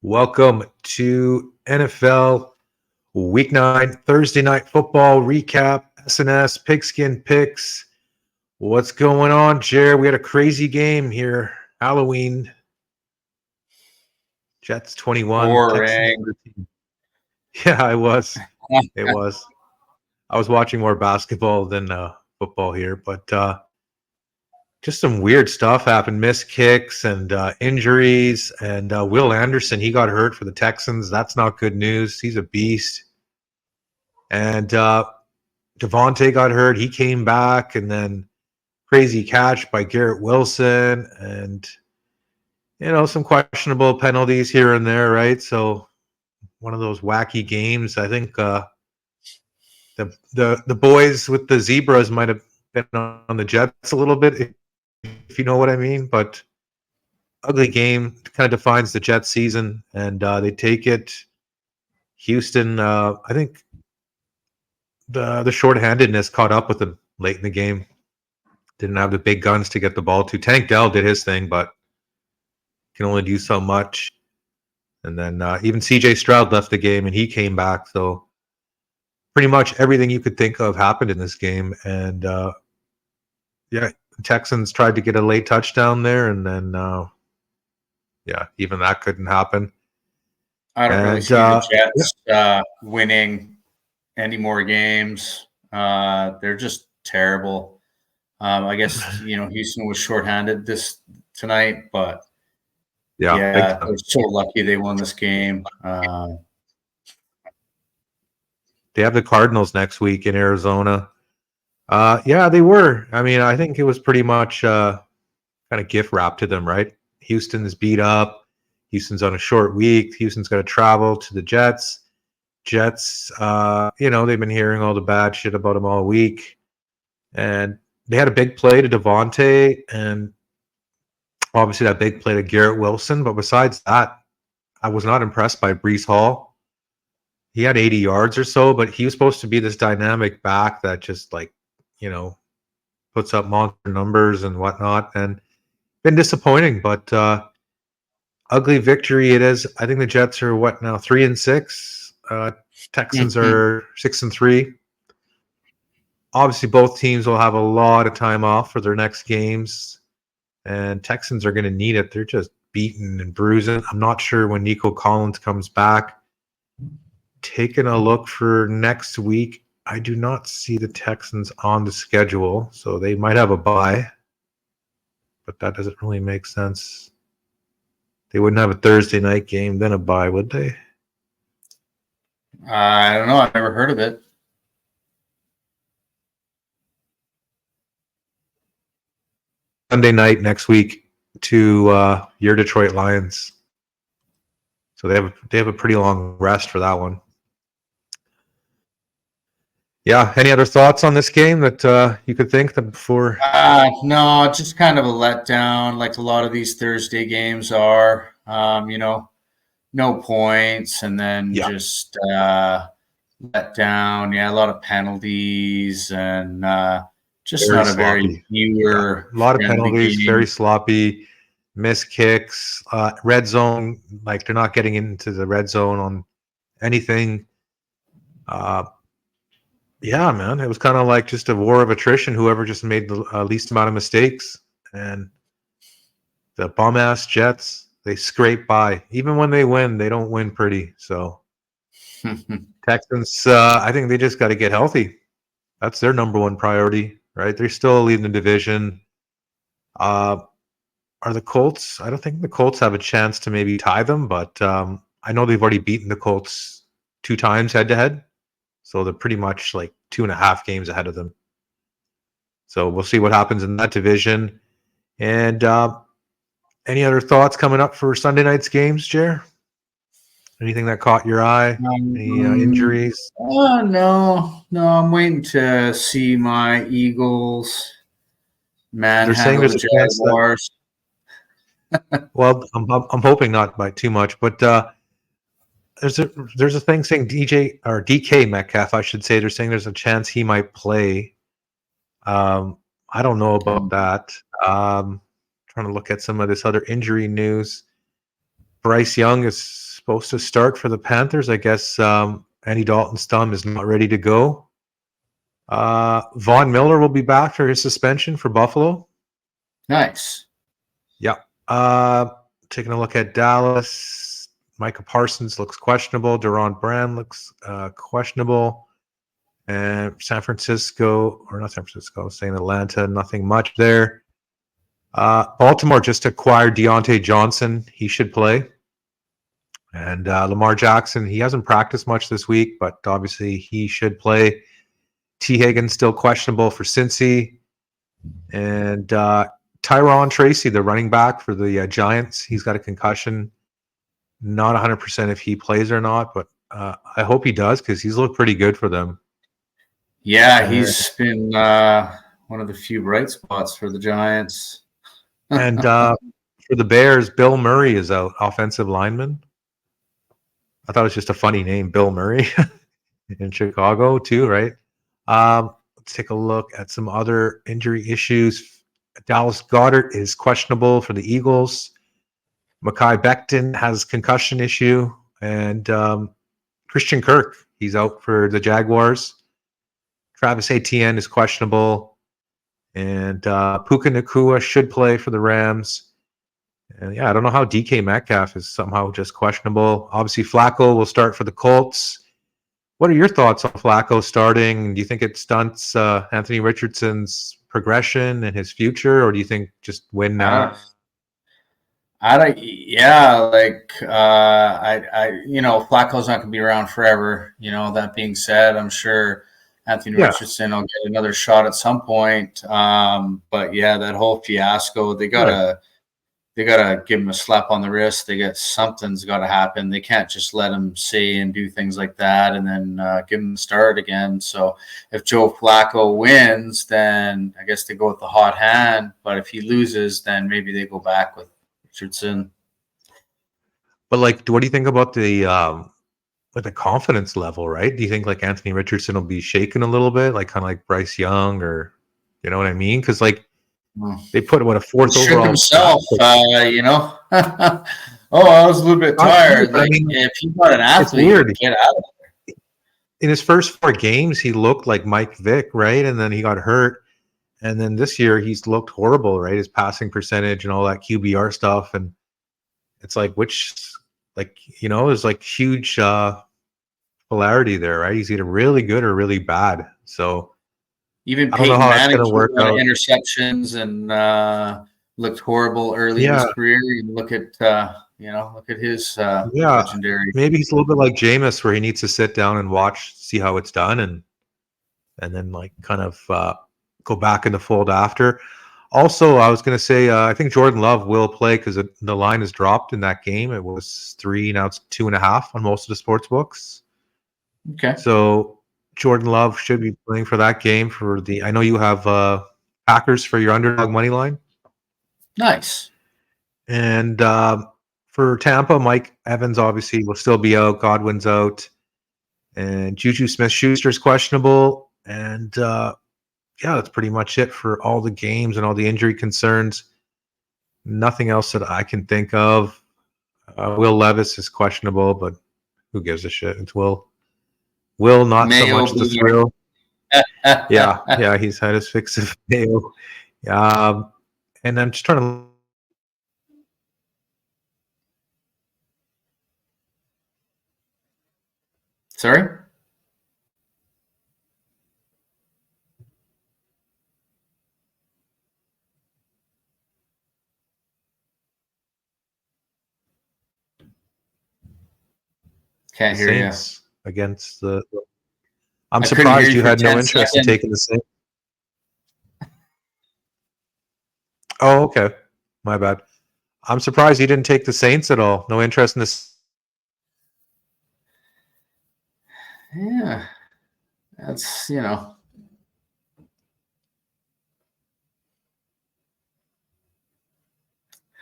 Welcome to NFL Week 9 Thursday Night Football recap. S&S Pigskin picks. What's going on, Jer? We had a crazy game here. Halloween. Jets 21, Texans Boring. 13. Yeah, it was. It was. I was watching more basketball than football here, but just some weird stuff happened. Missed kicks and injuries. And Will Anderson, he got hurt for the Texans. That's not good news. He's a beast. And Devontae got hurt. He came back. And then crazy catch by Garrett Wilson. And, some questionable penalties here and there, right? So one of those wacky games. I think the boys with the zebras might have been on the Jets a little bit, if you know what I mean. But ugly game kind of defines the Jets season, and they take it. Houston, I think the shorthandedness caught up with them late in the game. Didn't have the big guns to get the ball to. Tank Dell did his thing, but can only do so much. And then even CJ Stroud left the game, and he came back. So pretty much everything you could think of happened in this game. And the Texans tried to get a late touchdown there, and then even that couldn't happen. I don't really see the Jets winning any more games. They're just terrible. I guess Houston was shorthanded tonight, but they're so lucky they won this game. They have the Cardinals next week in Arizona. They were. I mean, I think it was pretty much kind of gift wrap to them, right? Houston's beat up. Houston's on a short week. Houston's got to travel to the Jets. Jets, they've been hearing all the bad shit about them all week. And they had a big play to Devontae and obviously that big play to Garrett Wilson. But besides that, I was not impressed by Breece Hall. He had 80 yards or so, but he was supposed to be this dynamic back that just puts up monster numbers and whatnot. And been disappointing, but ugly victory it is. I think the Jets are 3-6. Texans are 6-3. Obviously, both teams will have a lot of time off for their next games, and Texans are going to need it. They're just beaten and bruising. I'm not sure when Nico Collins comes back. Taking a look for next week, I do not see the Texans on the schedule, so they might have a bye, but that doesn't really make sense. They wouldn't have a Thursday night game, then a bye, would they? I don't know. I've never heard of it. Sunday night next week to your Detroit Lions. So they have a pretty long rest for that one. Yeah. Any other thoughts on this game that you could think that before? No, just kind of a letdown, like a lot of these Thursday games are. No points, and then just let down. Yeah, a lot of penalties, and just very not a very viewer. A lot of penalties, game. Very sloppy. Missed kicks, red zone. Like they're not getting into the red zone on anything. Man, it was kind of like just a war of attrition. Whoever just made the least amount of mistakes, and the bum ass Jets, they scrape by. Even when they win, they don't win pretty. So Texans, I think they just got to get healthy. That's their number one priority, right? They're still leading the division. Are the Colts? I don't think the Colts have a chance to maybe tie them, but I know they've already beaten the Colts 2 times head-to-head. So they're pretty much like 2.5 games ahead of them. So we'll see what happens in that division. And any other thoughts coming up for Sunday night's games, Jer? Anything that caught your eye? Any injuries? No. I'm waiting to see my Eagles manhandle the Jaguars. Well, I'm hoping not by too much, but there's a thing saying DK Metcalf, I should say. They're saying there's a chance he might play. I don't know about that. Trying to look at some of this other injury news. Bryce Young is supposed to start for the Panthers. I guess Andy Dalton's thumb is not ready to go. Von Miller will be back for his suspension for Buffalo. Nice. Yeah. Taking a look at Dallas, Micah Parsons looks questionable. Deron Brand looks questionable. And San Francisco, or not San Francisco, saying Atlanta, nothing much there. Baltimore just acquired Deontay Johnson. He should play. And Lamar Jackson, he hasn't practiced much this week, but obviously he should play. T. Higgins still questionable for Cincy. And Tyron Tracy, the running back for the Giants, he's got a concussion. Not 100% if he plays or not, but I hope he does because he's looked pretty good for them. Yeah, he's been one of the few bright spots for the Giants. And for the Bears, Bill Murray is out, offensive lineman. I thought it was just a funny name, Bill Murray, in Chicago too, right? Let's take a look at some other injury issues. Dallas Goedert is questionable for the Eagles. Mekhi Becton has concussion issue. And Christian Kirk, he's out for the Jaguars. Travis Etienne is questionable. And Puka Nacua should play for the Rams. And yeah, I don't know how DK Metcalf is somehow just questionable. Obviously, Flacco will start for the Colts. What are your thoughts on Flacco starting? Do you think it stunts Anthony Richardson's progression and his future, or do you think just win now? Flacco's not going to be around forever. That being said, I'm sure Anthony Richardson will get another shot at some point. But yeah, that whole fiasco, they gotta give him a slap on the wrist. Something's got to happen. They can't just let him say and do things like that and then give him the start again. So if Joe Flacco wins, then I guess they go with the hot hand. But if he loses, then maybe they go back with Richardson. But what do you think about the confidence level, right? Do you think Anthony Richardson will be shaken a little bit, kind of like Bryce Young, or you know what I mean? Because they put a fourth overall himself, Oh, I was a little bit tired. If you got an athlete, get out of there. In his first 4 games, he looked like Mike Vick, right? And then he got hurt. And then this year, he's looked horrible, right? His passing percentage and all that QBR stuff. And it's there's huge polarity there, right? He's either really good or really bad. So even Peyton Manning interceptions and looked horrible early in his career. You look at his legendary. Maybe he's a little bit like Jameis, where he needs to sit down and watch, see how it's done, and then kind of go back in the fold after. Also, I was going to say, I think Jordan Love will play because the line has dropped in that game. It was 3, now it's 2.5 on most of the sports books. Okay. So Jordan Love should be playing for that game. I know you have Packers for your underdog money line. Nice. And for Tampa, Mike Evans obviously will still be out. Godwin's out. And Juju Smith-Schuster's questionable. And that's pretty much it for all the games and all the injury concerns. Nothing else that I can think of. Will Levis is questionable, but who gives a shit? It's Will. Will not so much the thrill. Yeah, he's had his fix of Mayo. And I'm just trying to. Sorry? Can't hear Saints against the. I'm surprised you had no interest in taking the Saints. Oh, okay. My bad. I'm surprised you didn't take the Saints at all. No interest in this. Yeah. That's,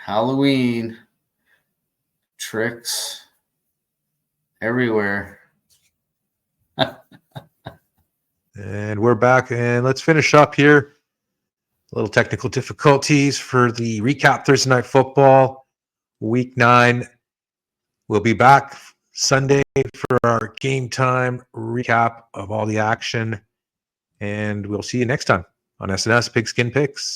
Halloween tricks everywhere. And we're back, and let's finish up here. A little technical difficulties for the recap Thursday Night Football, Week 9. We'll be back Sunday for our game time recap of all the action. And we'll see you next time on S&S Pigskin Picks.